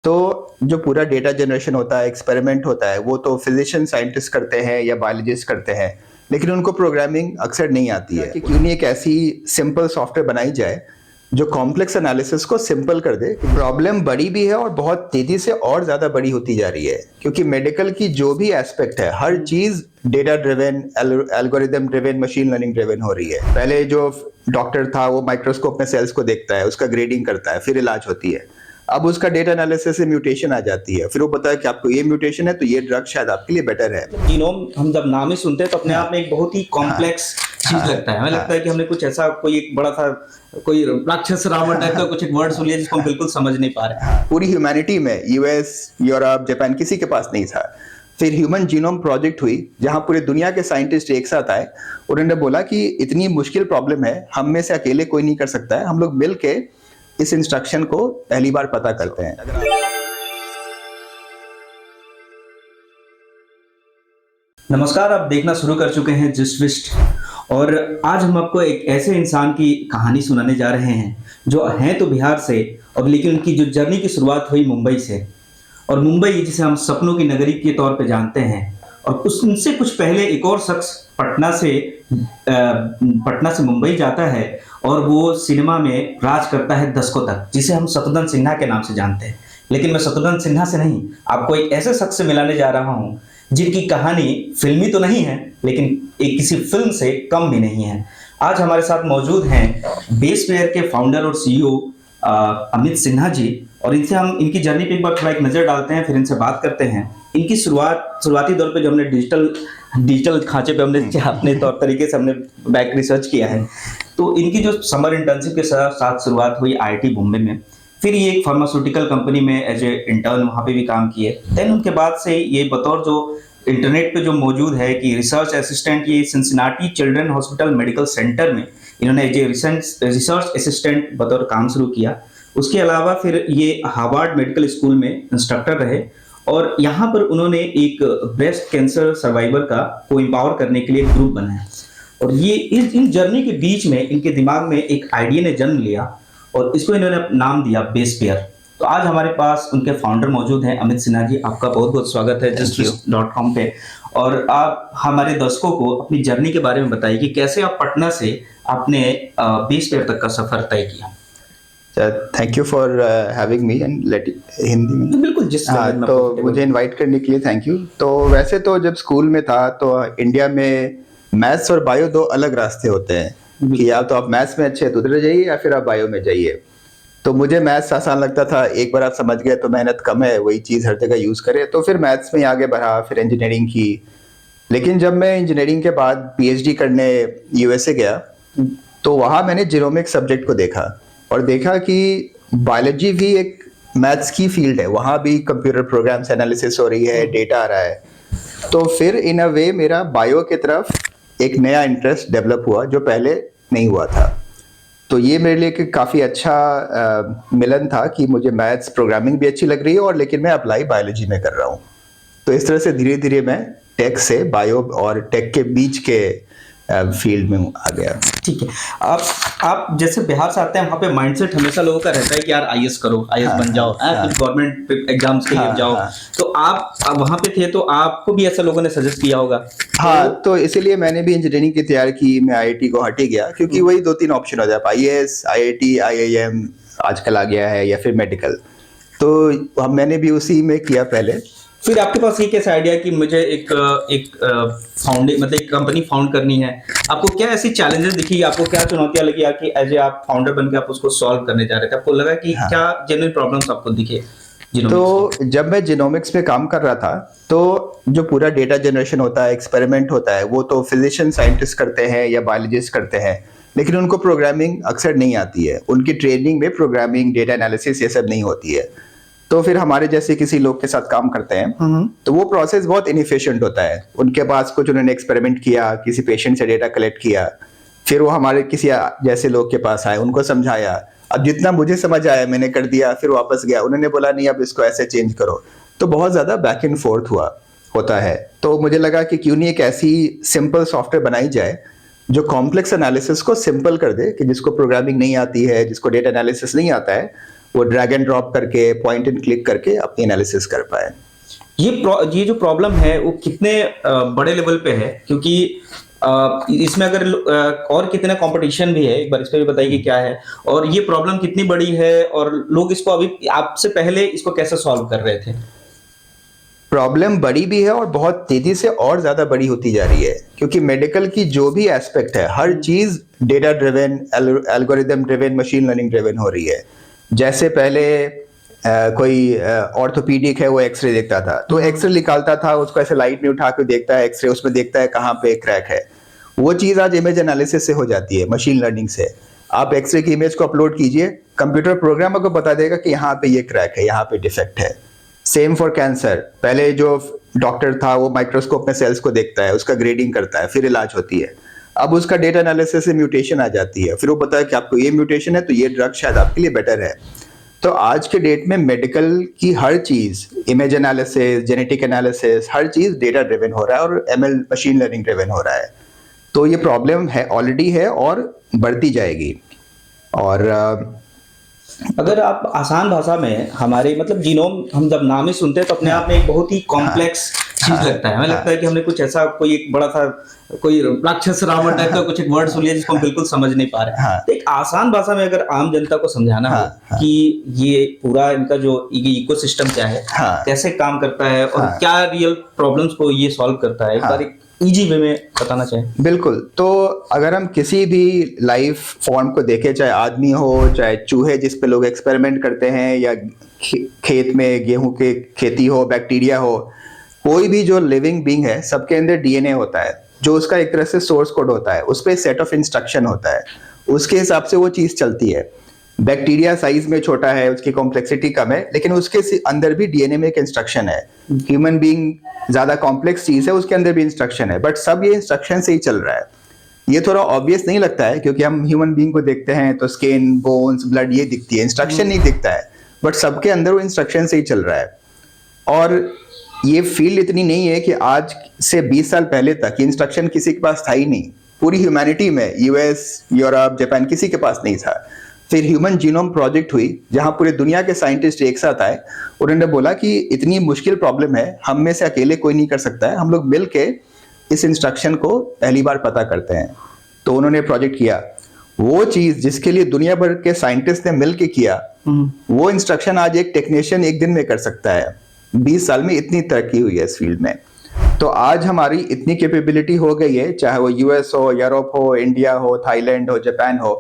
तो जो पूरा डेटा जनरेशन होता है, एक्सपेरिमेंट होता है, वो तो फिजिशियन साइंटिस्ट करते हैं या बायोलॉजिस्ट करते हैं, लेकिन उनको प्रोग्रामिंग अक्सर नहीं आती है कि क्यों नहीं एक ऐसी सिंपल सॉफ्टवेयर बनाई जाए जो कॉम्प्लेक्स एनालिसिस को सिंपल कर दे। प्रॉब्लम बड़ी भी है और बहुत तेजी से और ज्यादा बड़ी होती जा रही है, क्योंकि मेडिकल की जो भी एस्पेक्ट है, हर चीज data driven, algorithm driven, machine learning driven हो रही है। पहले जो डॉक्टर था वो माइक्रोस्कोप में सेल्स को देखता है, उसका ग्रेडिंग करता है, फिर इलाज होती है। अब उसका डेटा एनालिसिस से म्यूटेशन आ जाती है, फिर वो पता है कि आपको ये म्यूटेशन है तो ये ड्रग शायद आपके लिए बेटर है। जीनोम हम जब नाम ही सुनते हैं तो अपने आप में एक बहुत ही कॉम्प्लेक्स चीज लगता है। हमें लगता है कि हमने कुछ ऐसा कोई एक बड़ा सा कोई राक्षस रावण टाइप का कुछ एक वर्ड सुन लिया जिसको हम बिल्कुल समझ नहीं पा रहे। पूरी ह्यूमैनिटी में यूएस, यूरोप, जापान किसी के पास नहीं था। फिर ह्यूमन जीनोम प्रोजेक्ट हुई, जहां पूरे दुनिया के साइंटिस्ट एक साथ आए। उन्होंने बोला कि इतनी मुश्किल प्रॉब्लम है, हम में से अकेले कोई नहीं कर सकता है, हम लोग मिल के इस इंस्ट्रक्शन को पहली बार पता करते हैं। नमस्कार, आप देखना शुरू कर चुके हैं जस्ट विस्ट, और आज हम आपको एक ऐसे इंसान की कहानी सुनाने जा रहे हैं जो हैं तो बिहार से, और लेकिन उनकी जो जर्नी की शुरुआत हुई मुंबई से। और मुंबई जिसे हम सपनों की नगरी के तौर पे जानते हैं, और उनसे कुछ पहले एक और शख्स पटना से मुंबई जाता है और वो सिनेमा में राज करता है दशकों तक, जिसे हम शत्रुघ्न सिन्हा के नाम से जानते हैं। लेकिन मैं शत्रुघ्न सिन्हा से नहीं, आपको एक ऐसे शख्स से मिलाने जा रहा हूं जिनकी कहानी फिल्मी तो नहीं है, लेकिन एक किसी फिल्म से कम भी नहीं है। आज हमारे साथ मौजूद हैं बेसपेयर के फाउंडर और सीईओ अमित सिन्हा जी, और इनसे हम इनकी जर्नी पे एक बार थोड़ा एक नजर डालते हैं, फिर इनसे बात करते हैं। इनकी शुरुआती दौर पे जो हमने डिजिटल खांचे पे हमने अपने तौर तरीके से हमने बैक रिसर्च किया है, तो इनकी जो समर इंटर्नशिप के साथ शुरुआत हुई आईआईटी बॉम्बे में, फिर ये एक फार्मास्यूटिकल कंपनी में एज ए इंटर्न वहाँ पे भी काम किए। देन उनके बाद से ये बतौर जो इंटरनेट पे जो मौजूद है कि रिसर्च असिस्टेंट, ये Cincinnati children hospital medical centre में इन्होंने एज ए रिसर्च असिस्टेंट बतौर काम शुरू किया। उसके अलावा फिर ये हार्वर्ड मेडिकल स्कूल में इंस्ट्रक्टर रहे, और यहाँ पर उन्होंने एक ब्रेस्ट कैंसर सर्वाइवर को एम्पावर करने के लिए एक ग्रुप बनाया। और ये इन जर्नी के बीच में इनके दिमाग में एक आइडिया ने जन्म लिया, और इसको इन्होंने नाम दिया बेसपेयर। तो आज हमारे पास उनके फाउंडर मौजूद हैं। अमित सिन्हा जी, आपका बहुत बहुत स्वागत है justwist.com पे। और आप हमारे दर्शकों को अपनी जर्नी के बारे में बताइए कि कैसे आप पटना से आपने बेसपेयर तक का सफर तय किया। Thank you for having me and Hindi में बिल्कुल। तो मुझे इनवाइट करने के लिए थैंक यू। तो वैसे तो जब स्कूल में था तो इंडिया में मैथ्स और बायो दो अलग रास्ते होते हैं कि या तो आप मैथ्स में अच्छे तो उधर जाइए या फिर आप बायो में जाइए। तो मुझे मैथ्स आसान लगता था, एक बार आप समझ गए तो मेहनत कम है, वही चीज़ हर जगह यूज़ करें, तो फिर मैथ्स में आगे बढ़ा, फिर इंजीनियरिंग की। लेकिन जब मैं इंजीनियरिंग के बाद पीएचडी करने यूएसए गया तो वहाँ मैंने जीनोमिक सब्जेक्ट को देखा और देखा कि बायोलॉजी भी एक मैथ्स की फील्ड है, वहाँ भी कंप्यूटर प्रोग्राम्स एनालिसिस हो रही है, डेटा आ रहा है। तो फिर इन अ वे मेरा बायो की तरफ एक नया इंटरेस्ट डेवलप हुआ जो पहले नहीं हुआ था। तो ये मेरे लिए काफ़ी अच्छा मिलन था कि मुझे मैथ्स प्रोग्रामिंग भी अच्छी लग रही है और लेकिन मैं अप्लाई बायोलॉजी में कर रहा हूँ। तो इस तरह से धीरे धीरे मैं टेक से बायो और टेक के बीच के फील्ड में आ गया। ठीक है। आप जैसे बिहार से आते हैं, वहाँ पे माइंडसेट हमेशा लोगों का रहता है कि यार आईएएस करो, आईएएस बन जाओ, गवर्नमेंट एग्जाम्स के लिए जाओ। तो आप वहाँ पे थे तो आपको भी ऐसा लोगों ने सजेस्ट किया होगा। तो इसीलिए मैंने भी इंजीनियरिंग की तैयारी की। मैं आईआईटी गुवाहाटी गया क्योंकि वही 2-3 ऑप्शन हो जाए, आईएएस, आईआईटी, आईआईएम आजकल आ गया है, या फिर मेडिकल। तो मैंने भी उसी में किया पहले। फिर आपके पास ये कैसा आइडिया कि मुझे एक मतलब एक कंपनी फाउंड करनी है? आपको क्या ऐसी चैलेंजेस दिखी, आपको क्या चुनौतियां लगी कि एज ए आप फाउंडर बन के आप उसको सॉल्व करने जा रहे थे? आपको लगा कि क्या जेन्युइन प्रॉब्लम्स आपको दिखे? तो जब मैं जीनोमिक्स में काम कर रहा था तो जो पूरा डेटा जनरेशन होता है, एक्सपेरिमेंट होता है, वो तो फिजिशियन साइंटिस्ट करते हैं या बायोलॉजिस्ट करते हैं, लेकिन उनको प्रोग्रामिंग अक्सर नहीं आती है। उनकी ट्रेनिंग में प्रोग्रामिंग, डेटा एनालिसिस ये सब नहीं होती है। तो फिर हमारे जैसे किसी लोग के साथ काम करते हैं तो वो प्रोसेस बहुत इनएफिशिएंट होता है। उनके पास कुछ उन्होंने एक्सपेरिमेंट किया, किसी पेशेंट से डेटा कलेक्ट किया, फिर वो हमारे किसी जैसे लोग के पास आए, उनको समझाया। अब जितना मुझे समझ आया मैंने कर दिया, फिर वापस गया, उन्होंने बोला नहीं अब इसको ऐसे चेंज करो। तो बहुत ज़्यादा बैक एंड फोर्थ होता है। तो मुझे लगा कि क्यों नहीं एक ऐसी सिंपल सॉफ्टवेयर बनाई जाए जो कॉम्प्लेक्स एनालिसिस को सिंपल कर दे, कि जिसको प्रोग्रामिंग नहीं आती है, जिसको डेटा एनालिसिस नहीं आता है, वो ड्रैग एंड ड्रॉप करके पॉइंट एंड क्लिक करके अपनी एनालिसिस कर पाए। ये जो प्रॉब्लम है वो कितने बड़े लेवल पे है, क्योंकि इसमें अगर और कितना कंपटीशन भी है, एक बार इस पे भी बताइए कि क्या है और ये प्रॉब्लम कितनी बड़ी है और लोग इसको अभी आपसे पहले इसको कैसे सॉल्व कर रहे थे? प्रॉब्लम बड़ी भी है और बहुत तेजी से और ज्यादा बड़ी होती जा रही है, क्योंकि मेडिकल की जो भी एस्पेक्ट है हर चीज data driven, algorithm driven, machine learning driven हो रही है। जैसे पहले कोई ऑर्थोपीडिक है, वो एक्सरे देखता था तो एक्सरे निकालता था, उसको ऐसे लाइट में उठा के देखता है एक्सरे, उसमें देखता है कहाँ पे क्रैक है। वो चीज आज इमेज एनालिसिस से हो जाती है, मशीन लर्निंग से। आप एक्सरे की इमेज को अपलोड कीजिए, कंप्यूटर प्रोग्राम आपको बता देगा कि यहाँ पे ये क्रैक है, यहाँ पे डिफेक्ट है। सेम फॉर कैंसर, पहले जो डॉक्टर था वो माइक्रोस्कोप में सेल्स को देखता है, उसका ग्रेडिंग करता है, फिर इलाज होती है। अब उसका डेटा एनालिसिस से म्यूटेशन आ जाती है, फिर वो पता है कि आपको ये म्यूटेशन है तो ये ड्रग शायद आपके लिए बेटर है। तो आज के डेट में मेडिकल की हर चीज, इमेज एनालिसिस, जेनेटिक एनालिसिस, हर चीज डेटा ड्रिवन हो रहा है और एमएल मशीन लर्निंग ड्रिवन हो रहा है। तो ये प्रॉब्लम है, ऑलरेडी है और बढ़ती जाएगी। और अगर आप आसान भाषा में हमारे मतलब जीनोम, हम जब नाम ही सुनते हैं तो अपने आप में एक बहुत ही कॉम्प्लेक्स चीज लगता है, हमें लगता है कि हमने कुछ ऐसा कोई एक बड़ा सा कोई राक्षस रावण टाइप का कुछ एक वर्ड सुन लिया जिसको हम बिल्कुल समझ नहीं पा रहे। तो एक आसान भाषा में अगर आम जनता को समझाना हो कि ये पूरा इनका जो इकोसिस्टम क्या है, कैसे काम करता है और क्या रियल प्रॉब्लम्स को ये सॉल्व करता है, एक बार एक इजी वे में बताना चाहिए। बिल्कुल। तो अगर हम किसी भी लाइफ फॉर्म को देखें, चाहे आदमी हो चाहे चूहे जिस पे लोग एक्सपेरिमेंट करते हैं, या खेत में गेहूं के खेती हो, बैक्टीरिया हो, कोई भी जो लिविंग बीइंग है सबके अंदर डीएनए होता है जो उसका एक तरह से सोर्स कोड होता है, उस पर सेट ऑफ इंस्ट्रक्शन होता है, उसके हिसाब से वो चीज चलती है। बैक्टीरिया साइज में छोटा है, उसकी कॉम्प्लेक्सिटी कम है, लेकिन उसके अंदर भी डीएनए में एक इंस्ट्रक्शन है। ह्यूमन बीइंग ज्यादा कॉम्प्लेक्स चीज है, उसके अंदर भी इंस्ट्रक्शन है, बट सब ये इंस्ट्रक्शन से ही चल रहा है। ये थोड़ा ऑब्वियस नहीं लगता है क्योंकि हम ह्यूमन बीइंग को देखते हैं तो स्किन, बोन्स, ब्लड ये दिखती है, इंस्ट्रक्शन नहीं दिखता है, बट सबके अंदर वो इंस्ट्रक्शन से ही चल रहा है। और ये फील्ड इतनी नहीं है कि आज से 20 साल पहले तक ये इंस्ट्रक्शन किसी के पास था ही नहीं। पूरी ह्यूमैनिटी में यूएस, यूरोप, जापान किसी के पास नहीं था। फिर ह्यूमन जीनोम प्रोजेक्ट हुई जहां पूरे दुनिया के साइंटिस्ट एक साथ आए, उन्होंने बोला कि इतनी मुश्किल प्रॉब्लम है, हम में से अकेले कोई नहीं कर सकता है, हम लोग मिल के इस इंस्ट्रक्शन को पहली बार पता करते हैं। तो उन्होंने प्रोजेक्ट किया, वो चीज जिसके लिए दुनिया भर के साइंटिस्ट ने मिल के किया, वो इंस्ट्रक्शन आज एक टेक्नीशियन एक दिन में कर सकता है। 20 साल में इतनी तरक्की हुई है इस फील्ड में। तो आज हमारी इतनी कैपेबिलिटी हो गई है, चाहे वो यूएस हो, यूरोप हो, इंडिया हो, थाईलैंड हो, जापान हो,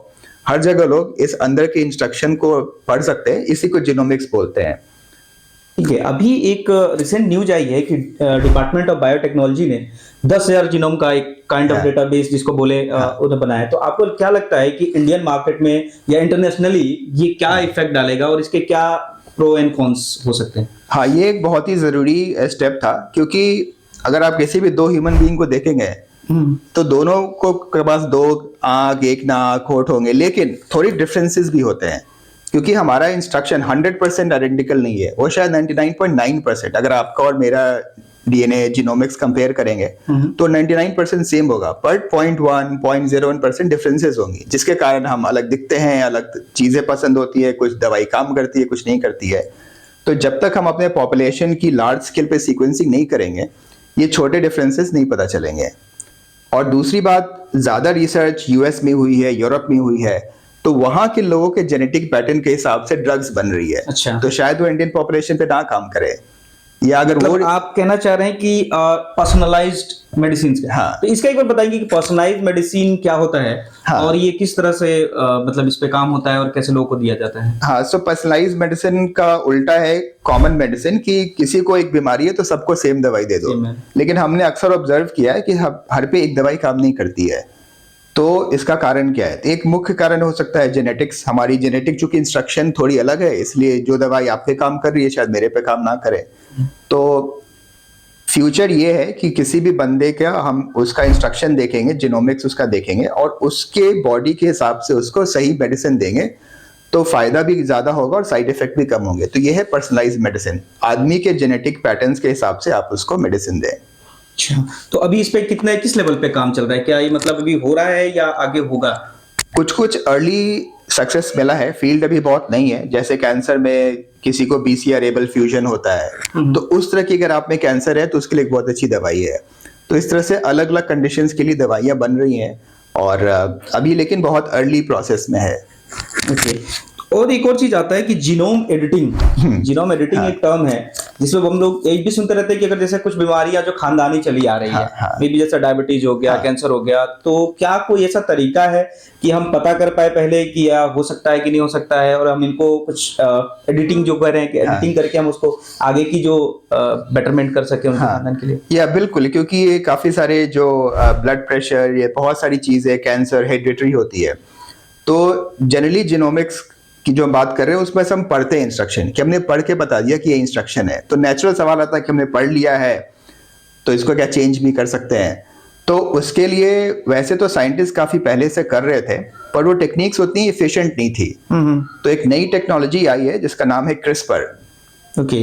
हर जगह लोग इस अंदर के इंस्ट्रक्शन को पढ़ सकते हैं। इसी को जीनोमिक्स बोलते हैं। ठीक है, अभी एक रिसेंट न्यूज आई है कि डिपार्टमेंट ऑफ बायोटेक्नोलॉजी ने 10,000 जीनोम का एक काइंड ऑफ डेटाबेस जिसको बोले उन्हें बनाया। तो आपको क्या लगता है कि इंडियन मार्केट में या इंटरनेशनली ये क्या इफेक्ट डालेगा और इसके क्या प्रो एंड कॉन्स हो सकते हैं? हाँ, ये एक बहुत ही जरूरी स्टेप था, क्योंकि अगर आप किसी भी दो ह्यूमन बीइंग को देखेंगे तो दोनों को के पास दो आंख, एक नाक, होठ होंगे, लेकिन थोड़ी डिफरेंसेस भी होते हैं, क्योंकि हमारा इंस्ट्रक्शन 100% आइडेंटिकल नहीं है, वो शायद 99.9%। अगर आपका और मेरा डीएनए जीनोमिक्स कंपेयर करेंगे तो 99% सेम होगा, बट 0.1% डिफरेंसेस होंगी, जिसके कारण हम अलग दिखते हैं, अलग चीजें पसंद होती है, कुछ दवाई काम करती है, कुछ नहीं करती है। तो जब तक हम अपने पॉपुलेशन की लार्ज स्केल पे सीक्वेंसिंग नहीं करेंगे, ये छोटे डिफरेंसेस नहीं पता चलेंगे। और दूसरी बात, ज्यादा रिसर्च यूएस में हुई है, यूरोप में हुई है, तो वहां के लोगों के जेनेटिक पैटर्न के हिसाब से ड्रग्स बन रही है। अच्छा। तो शायद वो इंडियन पॉपुलेशन पे ना काम करे, या अगर मतलब वो आप कहना चाह रहे हैं कि पर्सनलाइज्ड मेडिसिन। हाँ। तो इसका एक बार बताएंगे कि पर्सनलाइज्ड मेडिसिन क्या होता है? हाँ। और ये किस तरह से मतलब इस पे काम होता है और कैसे लोगों को दिया जाता है? हाँ, सो पर्सनलाइज्ड मेडिसिन का उल्टा है कॉमन मेडिसिन, कि किसी को एक बीमारी है तो सबको सेम दवाई दे दो। लेकिन हमने अक्सर ऑब्जर्व किया है कि हर पे एक दवाई काम नहीं करती है। तो इसका कारण क्या है? एक मुख्य कारण हो सकता है जेनेटिक्स। हमारी जेनेटिक चूंकि इंस्ट्रक्शन थोड़ी अलग है, इसलिए जो दवाई आप पे काम कर रही है शायद मेरे पे काम ना करे। तो फ्यूचर ये है कि किसी भी बंदे का हम उसका इंस्ट्रक्शन देखेंगे, जीनोमिक्स उसका देखेंगे, और उसके बॉडी के हिसाब से उसको सही मेडिसिन देंगे, तो फायदा भी ज्यादा होगा और साइड इफेक्ट भी कम होंगे। तो ये है पर्सनलाइज्ड मेडिसिन। आदमी के जेनेटिक पैटर्न्स के हिसाब से आप उसको मेडिसिन दें। अच्छा, तो अभी इस पे किस लेवल पे काम चल रहा है? क्या ये मतलब अभी हो रहा है या आगे होगा? कुछ अर्ली सक्सेस मिला है, फील्ड अभी बहुत नहीं है। जैसे कैंसर में किसी को BCR-ABL फ्यूजन होता है, तो उस तरह की अगर आप में कैंसर है तो उसके लिए एक बहुत अच्छी दवाई है। तो इस तरह से अलग अलग कंडीशंस के लिए दवाइयाँ बन रही हैं, और अभी लेकिन बहुत अर्ली प्रोसेस में है। ओके। और एक और चीज आता है कि जीनोम एडिटिंग। जीनोम एडिटिंग एक टर्म है जिसमें हम लोग एक भी सुनते रहते हैं कि अगर जैसे कुछ बीमारियां जो खानदानी चली आ रही है, मे बी जैसे डायबिटीज हो गया, कैंसर हो गया, तो क्या कोई ऐसा तरीका है कि हम पता कर पाए पहले कि या हो सकता है कि नहीं हो सकता है, और हम इनको कुछ एडिटिंग जो कर रहे हैं कि एडिटिंग करके हम उसको आगे की जो बेटरमेंट कर सके उनके खानदान के लिए? या बिल्कुल, क्योंकि ये काफी सारे जो ब्लड प्रेशर, ये बहुत सारी चीजें कैंसर हेरिडिटरी होती है। तो जनरली जीनोमिक्स की जो हम बात कर रहे हैं उसमें से हम पढ़ते हैं इंस्ट्रक्शन, कि हमने पढ़ के बता दिया कि ये इंस्ट्रक्शन है। तो नेचुरल सवाल आता है कि हमने पढ़ लिया है तो इसको क्या चेंज भी कर सकते हैं? तो उसके लिए वैसे तो साइंटिस्ट काफी पहले से कर रहे थे, पर वो टेक्निक्स उतनी एफिशिएंट नहीं थी। तो एक नई टेक्नोलॉजी आई है जिसका नाम है क्रिस्पर। ओके।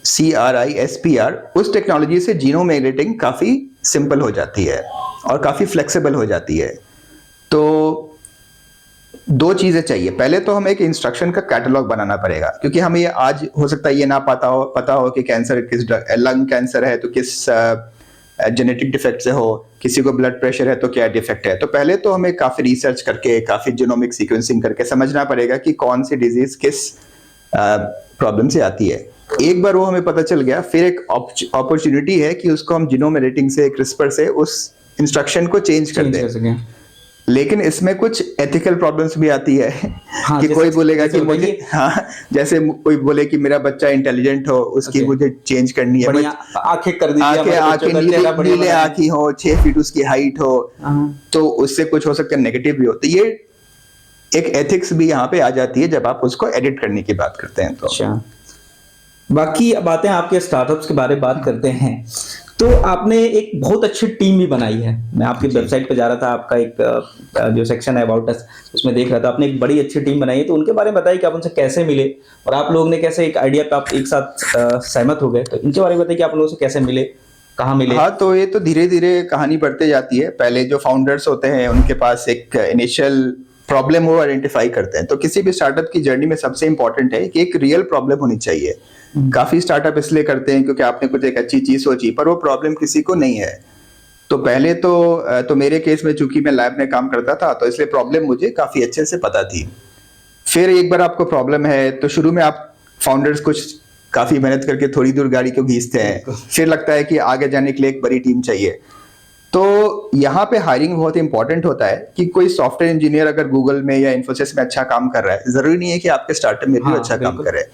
CRISPR। उस टेक्नोलॉजी से जीनोम एडिटिंग काफी सिंपल हो जाती है और काफी फ्लेक्सिबल हो जाती है। तो दो चीजें चाहिए। पहले तो हमें एक इंस्ट्रक्शन का कैटलॉग बनाना पड़ेगा, क्योंकि हमें ये आज हो सकता है ये ना पता हो कि कैंसर किस, लंग कैंसर है तो किस जेनेटिक डिफेक्ट से हो, किसी को ब्लड प्रेशर है तो क्या डिफेक्ट है। तो पहले तो हमें काफी रिसर्च करके, काफी जीनोमिक सीक्वेंसिंग करके समझना पड़ेगा कि कौन सी डिजीज किस प्रॉब्लम से आती है। एक बार वो हमें पता चल गया, फिर एक अपॉर्चुनिटी है कि उसको हम जीनोम एडिटिंग से, क्रिस्पर से उस इंस्ट्रक्शन को चेंज कर दें। लेकिन इसमें कुछ एथिकल प्रॉब्लम्स भी आती है। हाँ, कि कोई बोलेगा कि मुझे, हाँ, जैसे कोई बोले कि मेरा बच्चा इंटेलिजेंट हो, उसकी मुझे चेंज करनी है, आंखें कर दीजिए, आंखें नीले आंखी हो, 6 फीट उसकी हाइट हो, तो उससे कुछ हो सकता है नेगेटिव भी हो। तो ये एक एथिक्स भी यहाँ पे आ जाती है जब आप उसको एडिट करने की बात करते हैं। तो अच्छा, बाकी बातें आपके स्टार्टअप्स के बारे में बात करते हैं। तो आपने एक बहुत अच्छी टीम भी बनाई है। मैं आपकी वेबसाइट पे जा रहा था, आपका एक जो सेक्शन है अबाउट अस, उसमें देख रहा था, आपने एक बड़ी अच्छी टीम बनाई है। तो उनके बारे में बताइए कि आप उनसे कैसे मिले और आप लोगों ने कैसे एक आइडिया पे आप एक साथ सहमत हो गए। तो इनके बारे में बताइए कि आप लोगों से कैसे मिले, कहाँ मिले? हाँ, तो ये तो धीरे धीरे कहानी बढ़ते जाती है। पहले जो फाउंडर्स होते हैं उनके पास एक इनिशियल प्रॉब्लम वो आइडेंटिफाई करते हैं। तो किसी भी स्टार्टअप की जर्नी में सबसे इंपॉर्टेंट है कि एक रियल प्रॉब्लम होनी चाहिए। काफी स्टार्टअप इसलिए करते हैं क्योंकि आपने कुछ एक अच्छी चीज सोची, पर वो प्रॉब्लम किसी को नहीं है। तो पहले तो मेरे केस में चूंकि मैं लैब में काम करता था, तो इसलिए प्रॉब्लम मुझे काफी अच्छे से पता थी। फिर एक बार आपको प्रॉब्लम है तो शुरू में आप फाउंडर्स कुछ काफी मेहनत करके थोड़ी दूर गाड़ी को खींचते हैं, फिर लगता है कि आगे जाने के लिए एक बड़ी टीम चाहिए। तो यहाँ पे हायरिंग बहुत इंपॉर्टेंट होता है कि कोई सॉफ्टवेयर इंजीनियर अगर गूगल में या इन्फोसिस में अच्छा काम कर रहा है, जरूरी नहीं है कि आपके स्टार्टअप में भी अच्छा काम करे।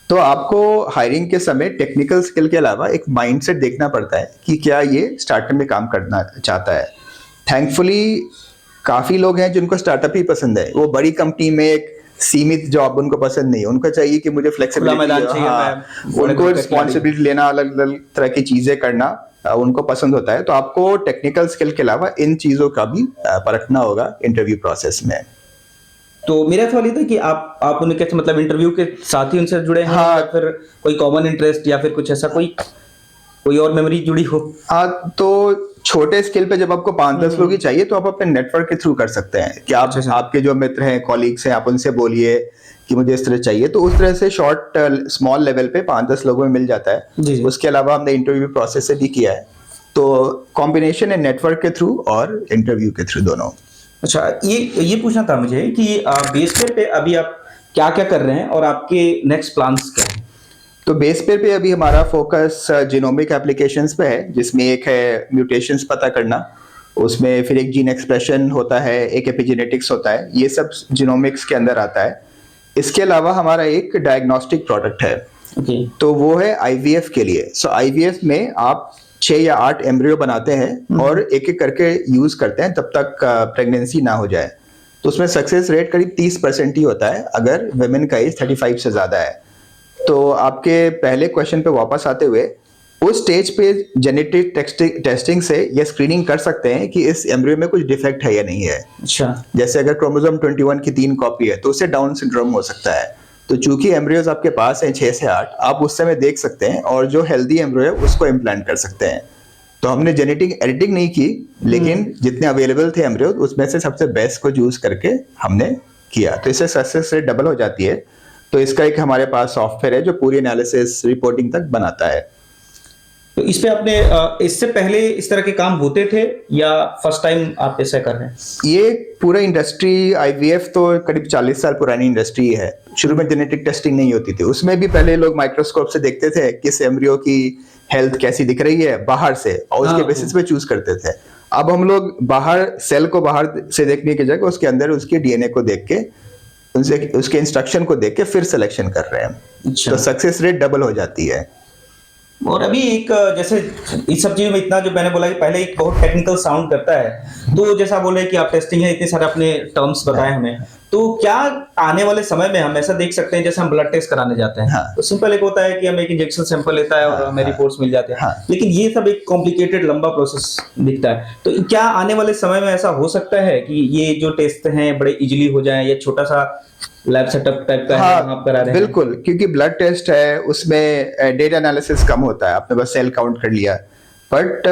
तो आपको हायरिंग के समय टेक्निकल स्किल के अलावा एक माइंडसेट देखना पड़ता है कि क्या ये स्टार्टअप में काम करना चाहता है। थैंकफुली काफी लोग हैं जिनको स्टार्टअप ही पसंद है। वो बड़ी कंपनी में एक सीमित जॉब उनको पसंद नहीं, उनको चाहिए कि मुझे फ्लेक्सिबिलिटी, उनको रिस्पॉन्सिबिलिटी लेना, अलग अलग तरह की चीजें करना उनको पसंद होता है। तो आपको टेक्निकल स्किल के अलावा इन चीजों का भी परखना होगा इंटरव्यू प्रोसेस में। तो मेरा सवाल ये था कि आप उन्हें कैसे, मतलब इंटरव्यू के साथ ही उनसे जुड़े हैं? हाँ, या फिर कोई कॉमन इंटरेस्ट या फिर कुछ ऐसा कोई और मेमोरी जुड़ी हो? हाँ, तो छोटे स्केल पे जब आपको 5-10 लोग ही चाहिए तो आप अपने नेटवर्क के थ्रू कर सकते हैं कि आप आपके जो मित्र हैं, कॉलीग्स हैं, आप उनसे बोलिए कि मुझे इस तरह चाहिए। तो उस तरह से शॉर्ट स्मॉल लेवल पे 5-10 लोगों में मिल जाता है। उसके अलावा हमने इंटरव्यू प्रोसेस से भी किया है। तो कॉम्बिनेशन है नेटवर्क के थ्रू और इंटरव्यू के थ्रू, दोनों। अच्छा, ये पूछना था मुझे कि बेसपेयर पे अभी आप क्या क्या कर रहे हैं और आपके नेक्स्ट प्लान्स क्या हैं? तो बेसपेयर पे अभी हमारा फोकस जीनोमिक एप्लीकेशंस पे है, जिसमें एक है म्यूटेशंस पता करना, उसमें फिर एक जीन एक्सप्रेशन होता है, एक एपिजेनेटिक्स होता है, ये सब जीनोमिक्स के अंदर आता है। इसके अलावा हमारा एक डायग्नोस्टिक प्रोडक्ट है। तो वो है IVF के लिए। सो IVF में आप 6 या 8 एम्ब्रियो बनाते हैं और एक एक करके यूज करते हैं तब तक प्रेगनेंसी ना हो जाए। तो उसमें सक्सेस रेट करीब 30% ही होता है अगर वुमेन का एज 35 से ज्यादा है। तो आपके पहले क्वेश्चन पे वापस आते हुए, उस स्टेज पे जेनेटिक टेस्टिंग से ये स्क्रीनिंग कर सकते हैं कि इस एम्ब्रियो में कुछ डिफेक्ट है या नहीं है। अच्छा, जैसे अगर क्रोमोसोम 21 की 3 कॉपी है तो उससे डाउन सिंड्रोम हो सकता है। तो चूंकि एम्ब्रियोज आपके पास हैं 6 से 8, आप उस समय देख सकते हैं और जो हेल्दी एम्ब्रियो है उसको इम्प्लांट कर सकते हैं। तो हमने जेनेटिक एडिटिंग नहीं की, लेकिन जितने अवेलेबल थे एम्ब्रियो उसमें से सबसे बेस्ट को चूज करके हमने किया तो इससे सक्सेस रेट डबल हो जाती है। तो इसका एक हमारे पास सॉफ्टवेयर है जो पूरी एनालिसिस रिपोर्टिंग तक बनाता है। तो इस पे आपने इससे पहले इस तरह के काम होते थे या फर्स्ट टाइम आप ऐसा कर रहे हैं? ये पूरा इंडस्ट्री आईवीएफ तो करीब 40 साल पुरानी इंडस्ट्री है। शुरू में जेनेटिक टेस्टिंग नहीं होती थी, उसमें भी पहले लोग माइक्रोस्कोप से देखते थे किस एम्ब्रियो की हेल्थ कैसी दिख रही है बाहर से, और उसके बेसिस पे चूज करते थे। अब हम लोग बाहर सेल को बाहर से देखने की जगह उसके अंदर उसके डीएनए को देख के उसके इंस्ट्रक्शन को देख के फिर सिलेक्शन कर रहे हैं। अच्छा। तो सक्सेस रेट डबल हो जाती है। और अभी एक जैसे इस सब चीजों में इतना जो मैंने बोला कि पहले एक बहुत टेक्निकल साउंड करता है, तो जैसा बोले कि आप टेस्टिंग है, इतने सारे अपने टर्म्स बताए हमें, तो क्या आने वाले समय में हम ऐसा देख सकते हैं जैसे हम ब्लड टेस्ट कराने जाते हैं, हाँ। तो सिंपल एक होता है कि हम एक इंजेक्शन सैंपल लेता है और हमें रिपोर्ट्स मिल जाते हैं, हाँ। लेकिन ये सब एक कॉम्प्लिकेटेड लंबा प्रोसेस दिखता है। तो क्या आने वाले समय में ऐसा हो सकता है कि ये जो टेस्ट हैं बड़े इजीली हो जाए, या छोटा सा लैब सेटअप टाइप का है आप करा रहे हैं? बिल्कुल, क्योंकि ब्लड टेस्ट है उसमें डेटा एनालिसिस कम होता है, आपने बस सेल काउंट कर लिया। बट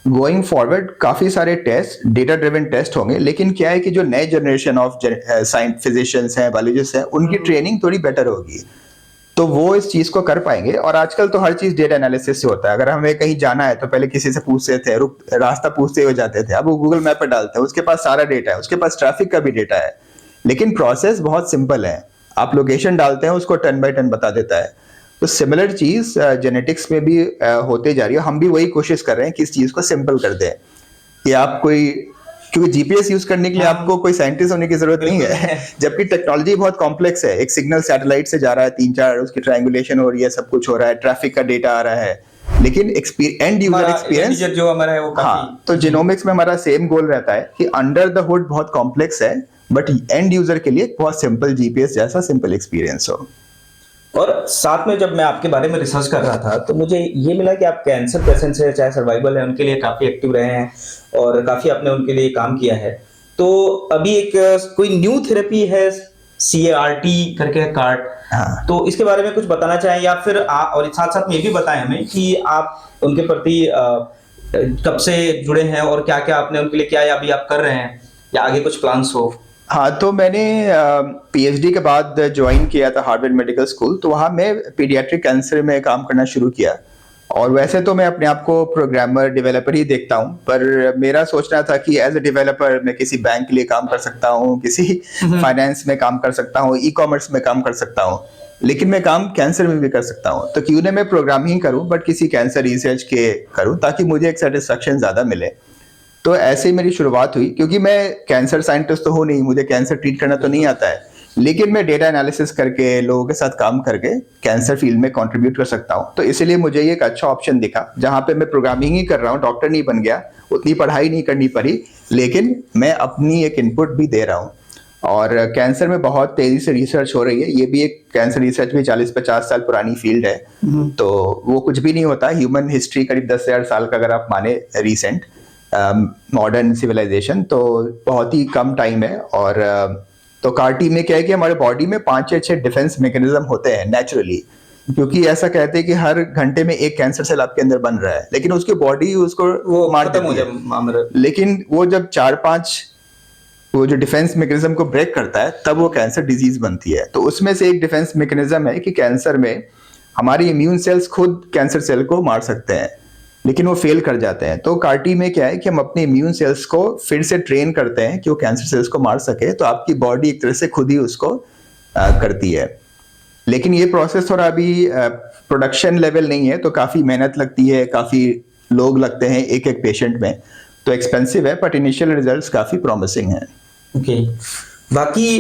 गोइंग फॉरवर्ड काफी सारे टेस्ट डेटा ड्रिवन टेस्ट होंगे, लेकिन क्या है कि जो नए जनरेशन ऑफ साइंस फिजिशियंस हैं, बायोलॉजिस्ट हैं, उनकी ट्रेनिंग थोड़ी बेटर होगी, तो वो इस चीज को कर पाएंगे। और आजकल तो हर चीज डेटा एनालिसिस से होता है। अगर हमें कहीं जाना है तो पहले किसी से पूछते थे, रास्ता पूछते हो जाते थे, अब वो गूगल मैप पर डालते हैं, उसके पास सारा डेटा है, उसके पास ट्रैफिक का भी डेटा है, लेकिन प्रोसेस बहुत सिंपल है। आप लोकेशन डालते हैं, उसको टन बाय टन बता देता है। तो सिमिलर चीज जेनेटिक्स में भी होते जा रही है। हम भी वही कोशिश कर रहे हैं कि इस चीज को सिंपल कर दें कि आप कोई, क्योंकि जीपीएस यूज करने के लिए आपको कोई साइंटिस्ट होने की जरूरत नहीं है, जबकि टेक्नोलॉजी बहुत कॉम्प्लेक्स है। एक सिग्नल सैटेलाइट से जा रहा है, 3-4 उसकी ट्रायंगुलेशन हो रही है, सब कुछ हो रहा है, ट्रैफिक का डेटा आ रहा है, लेकिन एंड यूजर एक्सपीरियंस जो हमारा है वो काफी। हाँ, तो जीनोमिक्स में हमारा सेम गोल रहता है कि अंडर द हुड बहुत कॉम्प्लेक्स है, बट एंड यूजर के लिए बहुत सिंपल, जीपीएस जैसा सिंपल एक्सपीरियंस हो। और साथ में जब मैं आपके बारे में रिसर्च कर रहा था तो मुझे ये मिला कि आप कैंसर पेशेंट्स है, चाहे सर्वाइवल है, उनके लिए काफी एक्टिव रहे हैं और काफी आपने उनके लिए काम किया है। तो अभी एक कोई न्यू थेरेपी है CAR-T करके कार्ड, हाँ। तो इसके बारे में कुछ बताना चाहें, या फिर और साथ साथ में ये भी बताएं हमें कि आप उनके प्रति कब से जुड़े हैं और क्या क्या आपने उनके लिए क्या या अभी आप कर रहे हैं, या आगे कुछ प्लान्स हो? हाँ, तो मैंने पीएचडी के बाद ज्वाइन किया था हार्वर्ड मेडिकल स्कूल, तो वहाँ मैं पीडियाट्रिक कैंसर में काम करना शुरू किया। और वैसे तो मैं अपने आप को प्रोग्रामर डेवलपर ही देखता हूँ, पर मेरा सोचना था कि एज ए डेवलपर मैं किसी बैंक के लिए काम कर सकता हूँ, किसी फाइनेंस में काम कर सकता हूँ, ई कॉमर्स में काम कर सकता हूँ, लेकिन मैं काम कैंसर में भी कर सकता हूँ। तो क्यों ना मैं प्रोग्रामिंग करूँ बट किसी कैंसर रिसर्च के करूँ, ताकि मुझे एक सेटिस्फेक्शन ज्यादा मिले। तो ऐसे ही मेरी शुरुआत हुई, क्योंकि मैं कैंसर साइंटिस्ट तो हूँ नहीं, मुझे कैंसर ट्रीट करना तो नहीं आता है, लेकिन मैं डेटा एनालिसिस करके लोगों के साथ काम करके कैंसर फील्ड में कंट्रीब्यूट कर सकता हूँ। तो इसलिए मुझे ये एक अच्छा ऑप्शन दिखा, जहाँ पे मैं प्रोग्रामिंग ही कर रहा हूँ, डॉक्टर नहीं बन गया, उतनी पढ़ाई नहीं करनी पड़ी, लेकिन मैं अपनी एक इनपुट भी दे रहा हूँ। और कैंसर में बहुत तेजी से रिसर्च हो रही है। ये भी एक कैंसर रिसर्च भी 40-50 साल पुरानी फील्ड है, तो वो कुछ भी नहीं होता। ह्यूमन हिस्ट्री करीब 10,000 साल का अगर आप माने रिसेंट मॉडर्न सिविलाइजेशन, तो बहुत ही कम टाइम है। और तो CAR-T में क्या है कि हमारे बॉडी में 5-6 डिफेंस मैकेनिज्म होते हैं नेचुरली, क्योंकि ऐसा कहते हैं कि हर घंटे में एक कैंसर सेल आपके अंदर बन रहा है, लेकिन उसकी बॉडी उसको वो मार खत्म हो देती है। जाए, लेकिन वो जब 4-5 वो जो डिफेंस मैकेनिज्म को ब्रेक करता है, तब वो कैंसर डिजीज बनती है। तो उसमें से एक डिफेंस मैकेनिज्म है कि कैंसर में हमारी इम्यून सेल्स खुद कैंसर सेल को मार सकते हैं, लेकिन वो फेल कर जाते हैं। तो CAR-T में क्या है कि हम अपने इम्यून सेल्स को फिर से ट्रेन करते हैं कि वो कैंसर सेल्स को मार सके, तो आपकी बॉडी एक तरह से खुद ही उसको करती है। लेकिन ये प्रोसेस थोड़ा अभी प्रोडक्शन लेवल नहीं है, तो काफ़ी मेहनत लगती है, काफ़ी लोग लगते हैं एक एक पेशेंट में, तो एक्सपेंसिव है, बट इनिशियल रिजल्ट्स काफ़ी प्रॉमिसिंग हैं। ओके। बाकी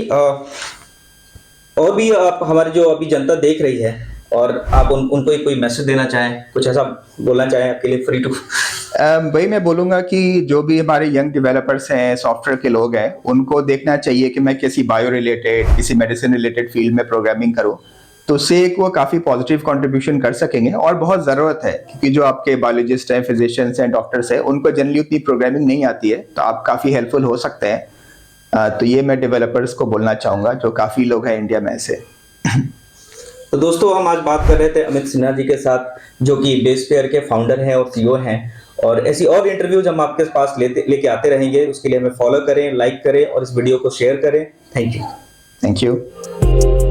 और भी आप हमारी जो अभी जनता देख रही है, और आप उनको कोई मैसेज देना चाहें, कुछ ऐसा बोलना चाहें, आपके लिए फ्री टू। भाई मैं बोलूंगा कि जो भी हमारे यंग डेवलपर्स हैं, सॉफ्टवेयर के लोग हैं, उनको देखना चाहिए कि मैं किसी बायो रिलेटेड, किसी मेडिसिन रिलेटेड फील्ड में प्रोग्रामिंग करूं, तो उससे एक वो काफ़ी पॉजिटिव कंट्रीब्यूशन कर सकेंगे। और बहुत ज़रूरत है, क्योंकि जो आपके बायोलॉजिस्ट हैं, फिजिशियंस हैं, डॉक्टर्स हैं, उनको जनरली उतनी प्रोग्रामिंग नहीं आती है, तो आप काफ़ी हेल्पफुल हो सकते हैं। तो ये मैं डेवलपर्स को बोलना चाहूँगा, जो काफ़ी लोग हैं इंडिया में ऐसे। तो दोस्तों, हम आज बात कर रहे थे अमित सिन्हा जी के साथ, जो कि बेसपेयर के फाउंडर हैं और CEO हैं, और ऐसी और इंटरव्यूज हम आपके पास लेके आते रहेंगे। उसके लिए हमें फॉलो करें, लाइक करें और इस वीडियो को शेयर करें। Thank you. Thank you.